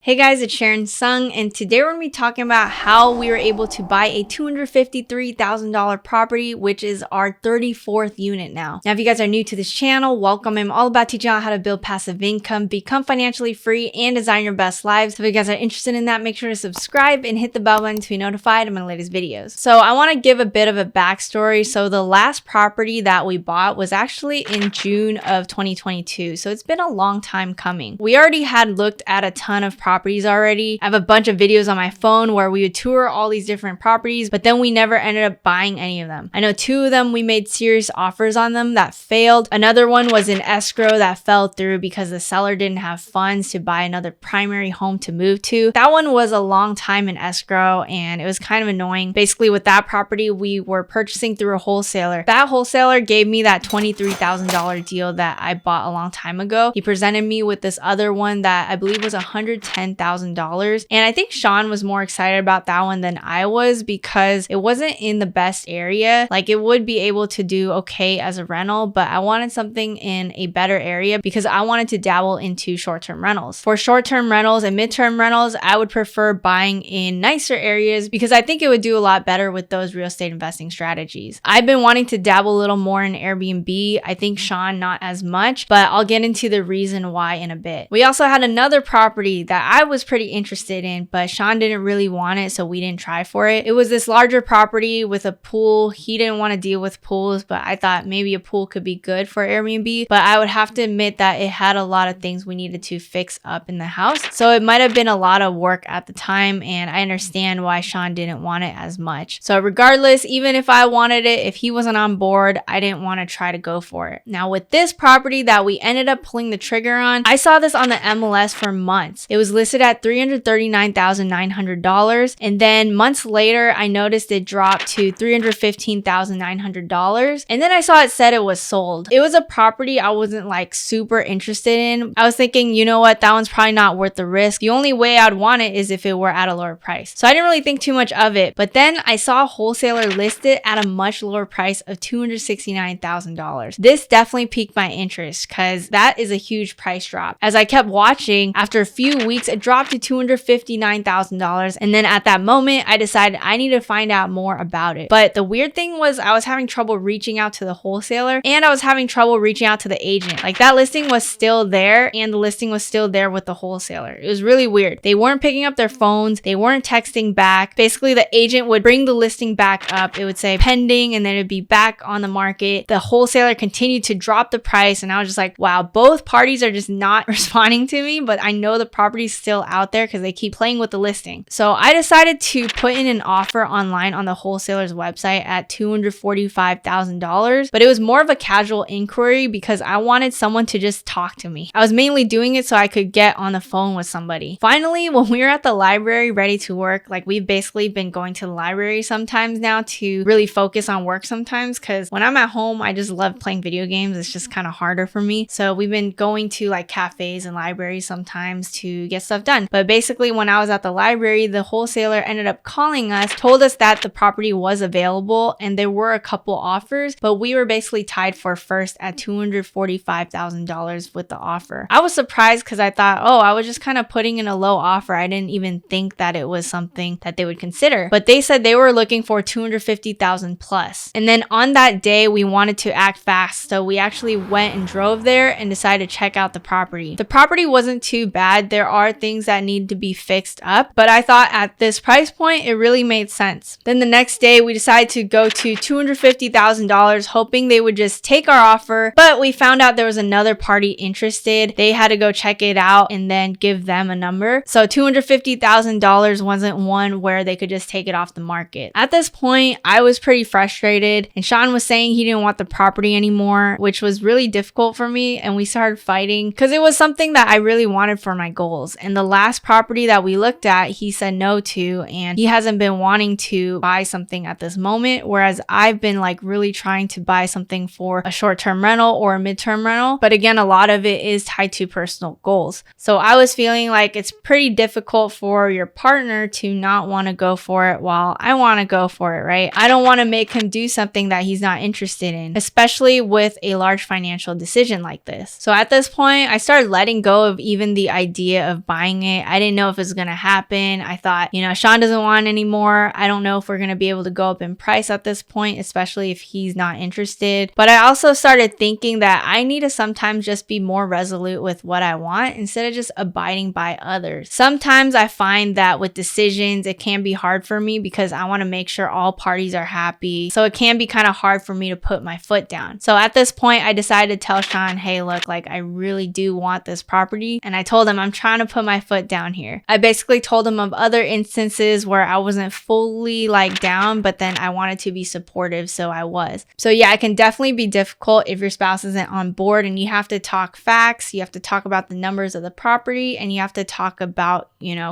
Hey guys, it's Sharon Tseung, and today we're going to be talking about how we were able to buy a $253,000 property, which is our 34th unit now. Now, if you guys are new to this channel, welcome. I'm all about teaching you how to build passive income, become financially free, and design your best lives. So if you guys are interested in that, make sure to subscribe and hit the bell button to be notified of my latest videos. So I want to give a bit of a backstory. So the last property that we bought was actually in June of 2022. So it's been a long time coming. We already had looked at a ton of properties already. I have a bunch of videos on my phone where we would tour all these different properties, but then we never ended up buying any of them. I know 2 of them we made serious offers on them that failed. Another one was in escrow that fell through because the seller didn't have funds to buy another primary home to move to. That one was a long time in escrow and it was kind of annoying. Basically with that property, we were purchasing through a wholesaler. That wholesaler gave me that $23,000 deal that I bought a long time ago. He presented me with this other one that I believe was $110,000. And I think Sean was more excited about that one than I was because it wasn't in the best area. Like it would be able to do okay as a rental, but I wanted something in a better area because I wanted to dabble into short-term rentals. For short-term rentals and mid-term rentals, I would prefer buying in nicer areas because I think it would do a lot better with those real estate investing strategies. I've been wanting to dabble a little more in Airbnb. I think Sean not as much, but I'll get into the reason why in a bit. We also had another property that I was pretty interested in, but Sean didn't really want it, so we didn't try for it. It was this larger property with a pool. He didn't want to deal with pools, but I thought maybe a pool could be good for Airbnb, but I would have to admit that it had a lot of things we needed to fix up in the house, so it might have been a lot of work at the time, and I understand why Sean didn't want it as much. So regardless, even if I wanted it, if he wasn't on board, I didn't want to try to go for it. Now with this property that we ended up pulling the trigger on, I saw this on the MLS for months. It was listed at $339,900, and then months later I noticed it dropped to $315,900, and then I saw it said it was sold. It was a property I wasn't like super interested in. I was thinking, you know what, that one's probably not worth the risk. The only way I'd want it is if it were at a lower price. So I didn't really think too much of it, but then I saw a wholesaler list it at a much lower price of $269,000. This definitely piqued my interest because that is a huge price drop. As I kept watching, after a few weeks it dropped to $259,000, and then at that moment I decided I need to find out more about it. But the weird thing was I was having trouble reaching out to the wholesaler and I was having trouble reaching out to the agent. Like that listing was still there and the listing was still there with the wholesaler. It was really weird. They weren't picking up their phones, they weren't texting back. Basically the agent would bring the listing back up, it would say pending, and then it'd be back on the market. The wholesaler continued to drop the price and I was just like, wow, both parties are just not responding to me, but I know the property's still out there because they keep playing with the listing. So I decided to put in an offer online on the wholesaler's website at $245,000, but it was more of a casual inquiry because I wanted someone to just talk to me. I was mainly doing it so I could get on the phone with somebody. Finally, when we were at the library ready to work, like we've basically been going to the library sometimes now to really focus on work sometimes, because when I'm at home, I just love playing video games. It's just kind of harder for me. So we've been going to like cafes and libraries sometimes to get stuff done. But basically when I was at the library, the wholesaler ended up calling us, told us that the property was available and there were a couple offers, but we were basically tied for first at $245,000 with the offer. I was surprised because I thought, oh, I was just kind of putting in a low offer. I didn't even think that it was something that they would consider, but they said they were looking for $250,000 plus. And then on that day, we wanted to act fast. So we actually went and drove there and decided to check out the property. The property wasn't too bad. There are things that need to be fixed up, but I thought at this price point, it really made sense. Then the next day we decided to go to $250,000, hoping they would just take our offer, but we found out there was another party interested. They had to go check it out and then give them a number. So $250,000 wasn't one where they could just take it off the market. At this point, I was pretty frustrated and Sean was saying he didn't want the property anymore, which was really difficult for me, and we started fighting because it was something that I really wanted for my goals. And the last property that we looked at, he said no to, and he hasn't been wanting to buy something at this moment, whereas I've been like really trying to buy something for a short-term rental or a mid-term rental. But again, a lot of it is tied to personal goals. So I was feeling like it's pretty difficult for your partner to not want to go for it while I want to go for it, right? I don't want to make him do something that he's not interested in, especially with a large financial decision like this. So at this point, I started letting go of even the idea of buying it. I didn't know if it was gonna happen. I thought, Sean doesn't want anymore. I don't know if we're gonna be able to go up in price at this point, especially if he's not interested. But I also started thinking that I need to sometimes just be more resolute with what I want instead of just abiding by others. Sometimes I find that with decisions, it can be hard for me because I want to make sure all parties are happy. So it can be kind of hard for me to put my foot down. So at this point, I decided to tell Sean, hey, look, like I really do want this property. And I told him I'm trying to put my foot down here. I basically told him of other instances where I wasn't fully like down, but then I wanted to be supportive, so I was. So yeah, it can definitely be difficult if your spouse isn't on board, and you have to talk facts, you have to talk about the numbers of the property, and you have to talk about,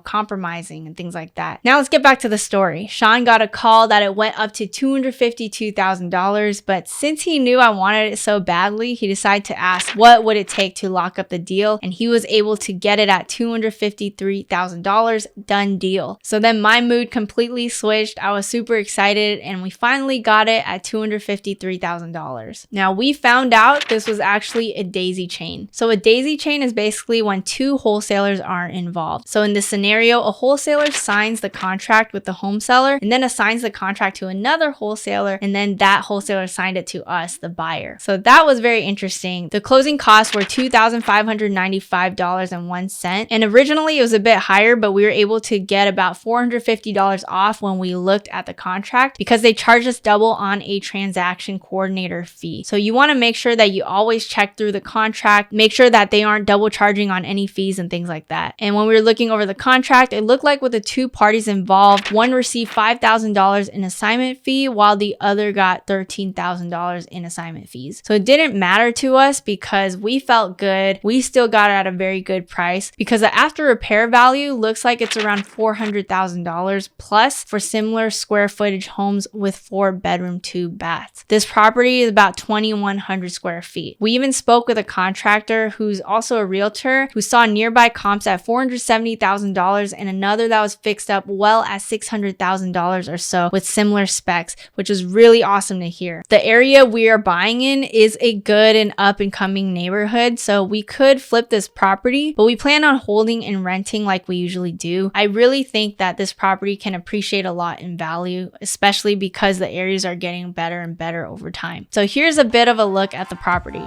compromising and things like that. Now let's get back to the story. Sean got a call that it went up to $252,000, but since he knew I wanted it so badly, he decided to ask what would it take to lock up the deal, and he was able to get it at $253,000, done deal. So then my mood completely switched. I was super excited, and we finally got it at $253,000. Now we found out this was actually a daisy chain. So a daisy chain is basically when two wholesalers are involved. So in this scenario, a wholesaler signs the contract with the home seller and then assigns the contract to another wholesaler, and then that wholesaler signed it to us, the buyer. So that was very interesting. The closing costs were $2,595.01, and originally it was a bit higher, but we were able to get about $450 off when we looked at the contract because they charged us double on a transaction coordinator fee. So you want to make sure that you always check through the contract, make sure that they aren't double charging on any fees and things like that. And when we were looking over the contract, it looked like with the two parties involved, one received $5,000 in assignment fee while the other got $13,000 in assignment fees. So it didn't matter to us because we felt good. We still got it at a very good price because the after repair value looks like it's around $400,000 plus for similar square footage homes with 4-bedroom, 2 baths. This property is about 2,100 square feet. We even spoke with a contractor who's also a realtor who saw nearby comps at $470,000 and another that was fixed up well at $600,000 or so with similar specs, which is really awesome to hear. The area we are buying in is a good and up and coming neighborhood, so we could flip this property, but we plan on holding and renting like we usually do. I really think that this property can appreciate a lot in value, especially because the areas are getting better and better over time. So here's a bit of a look at the property.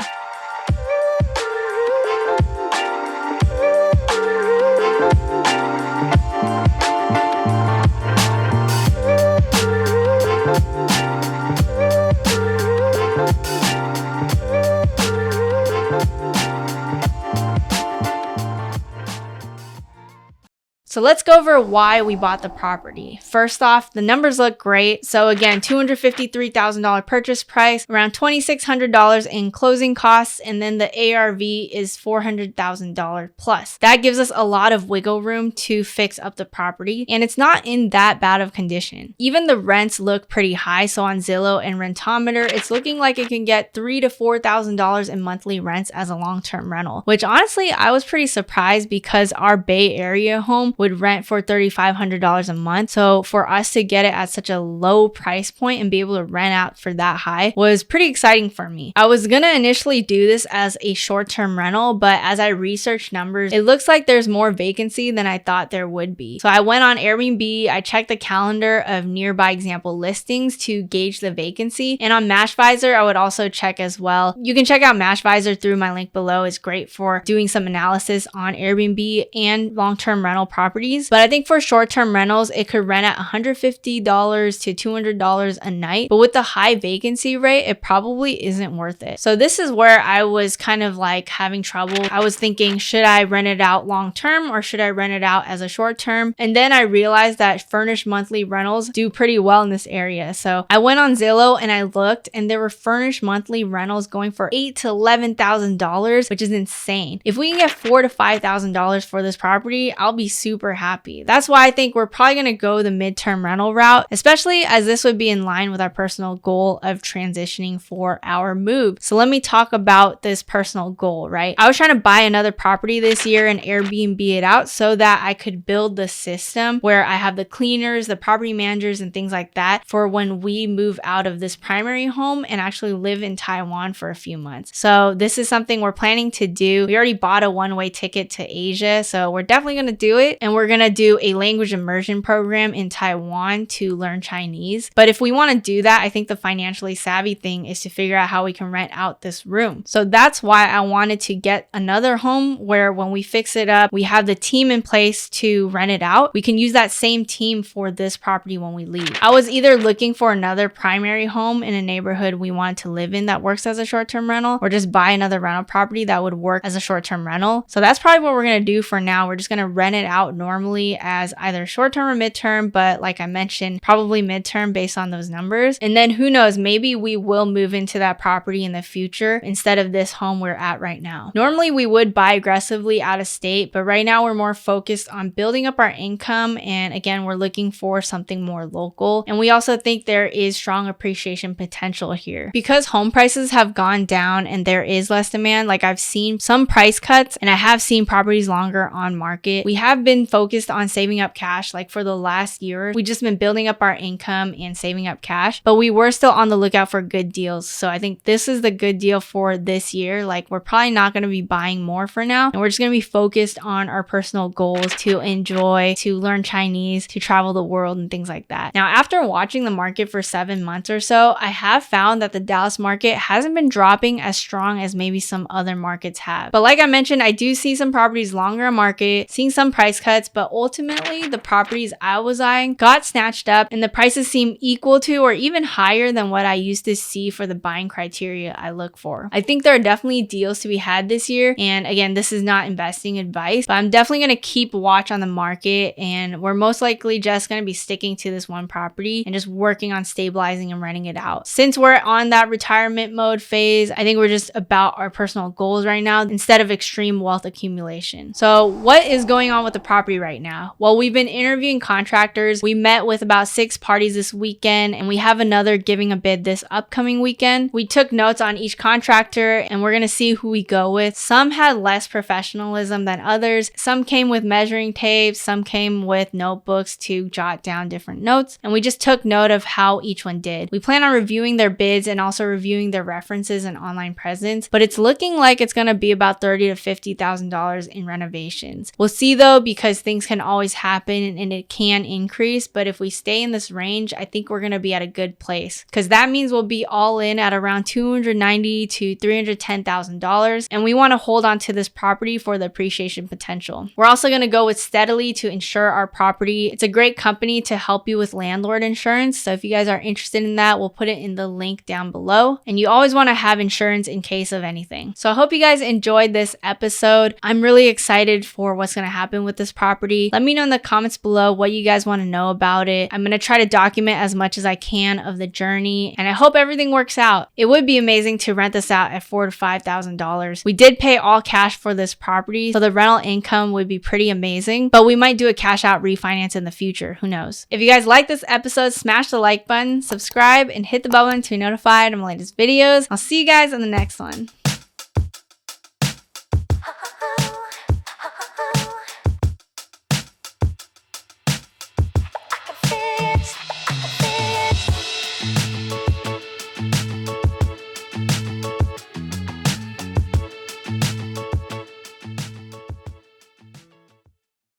So let's go over why we bought the property. First off, the numbers look great. So again, $253,000 purchase price, around $2,600 in closing costs, and then the ARV is $400,000 plus. That gives us a lot of wiggle room to fix up the property, and it's not in that bad of condition. Even the rents look pretty high. So on Zillow and Rentometer, it's looking like it can get $3,000 to $4,000 in monthly rents as a long-term rental, which honestly, I was pretty surprised because our Bay Area home would rent for $3,500 a month. So for us to get it at such a low price point and be able to rent out for that high was pretty exciting for me. I was gonna initially do this as a short-term rental, but as I researched numbers, it looks like there's more vacancy than I thought there would be. So I went on Airbnb, I checked the calendar of nearby example listings to gauge the vacancy, and on Mashvisor, I would also check as well. You can check out Mashvisor through my link below. It's great for doing some analysis on Airbnb and long-term rental properties. But I think for short-term rentals, it could rent at $150 to $200 a night. But with the high vacancy rate, it probably isn't worth it. So this is where I was kind of like having trouble. I was thinking, should I rent it out long-term or should I rent it out as a short-term? And then I realized that furnished monthly rentals do pretty well in this area. So I went on Zillow and I looked, and there were furnished monthly rentals going for $8,000 to $11,000, which is insane. If we can get $4,000 to $5,000 for this property, I'll be super super happy. That's why I think we're probably going to go the midterm rental route, especially as this would be in line with our personal goal of transitioning for our move. So let me talk about this personal goal, right? I was trying to buy another property this year and Airbnb it out so that I could build the system where I have the cleaners, the property managers, and things like that for when we move out of this primary home and actually live in Taiwan for a few months. So this is something we're planning to do. We already bought a one-way ticket to Asia, so we're definitely going to do it. And we're going to do a language immersion program in Taiwan to learn Chinese. But if we want to do that, I think the financially savvy thing is to figure out how we can rent out this room. So that's why I wanted to get another home where when we fix it up, we have the team in place to rent it out. We can use that same team for this property when we leave. I was either looking for another primary home in a neighborhood we wanted to live in that works as a short-term rental, or just buy another rental property that would work as a short-term rental. So that's probably what we're going to do for now. We're just going to rent it out normally as either short-term or midterm, but like I mentioned, probably midterm based on those numbers. And then who knows, maybe we will move into that property in the future instead of this home we're at right now. Normally we would buy aggressively out of state, but right now we're more focused on building up our income. And again, we're looking for something more local. And we also think there is strong appreciation potential here. Because home prices have gone down and there is less demand, like I've seen some price cuts and I have seen properties longer on market. We have been focused on saving up cash. Like for the last year, we just been building up our income and saving up cash, but we were still on the lookout for good deals. So I think this is the good deal for this year. Like we're probably not going to be buying more for now. And we're just going to be focused on our personal goals to enjoy, to learn Chinese, to travel the world and things like that. Now, after watching the market for 7 months or so, I have found that the Dallas market hasn't been dropping as strong as maybe some other markets have. But like I mentioned, I do see some properties longer on market, seeing some price cuts, but ultimately the properties I was eyeing got snatched up and the prices seem equal to or even higher than what I used to see for the buying criteria I look for. I think there are definitely deals to be had this year. And again, this is not investing advice, but I'm definitely going to keep watch on the market, and we're most likely just going to be sticking to this one property and just working on stabilizing and renting it out. Since we're on that retirement mode phase, I think we're just about our personal goals right now instead of extreme wealth accumulation. So what is going on with the property right now? Well, we've been interviewing contractors. We met with about 6 parties this weekend, and we have another giving a bid this upcoming weekend. We took notes on each contractor and we're going to see who we go with. Some had less professionalism than others. Some came with measuring tapes, some came with notebooks to jot down different notes, and we just took note of how each one did. We plan on reviewing their bids and also reviewing their references and online presence, but it's looking like it's going to be about $30,000 to $50,000 in renovations. We'll see though, because things can always happen and it can increase, but if we stay in this range, I think we're going to be at a good place, because that means we'll be all in at around $290,000 to $310,000, and we want to hold on to this property for the appreciation potential. We're also going to go with Steadily to insure our property. It's a great company to help you with landlord insurance, so if you guys are interested in that, we'll put it in the link down below. And you always want to have insurance in case of anything. So I hope you guys enjoyed this episode. I'm really excited for what's going to happen with this property. Let me know in the comments below what you guys want to know about it. I'm going to try to document as much as I can of the journey, and I hope everything works out. It would be amazing to rent this out at $4,000 to $5,000. We did pay all cash for this property, so the rental income would be pretty amazing, but we might do a cash out refinance in the future. Who knows? If you guys like this episode, smash the like button, subscribe, and hit the bell button to be notified of my latest videos. I'll see you guys in the next one.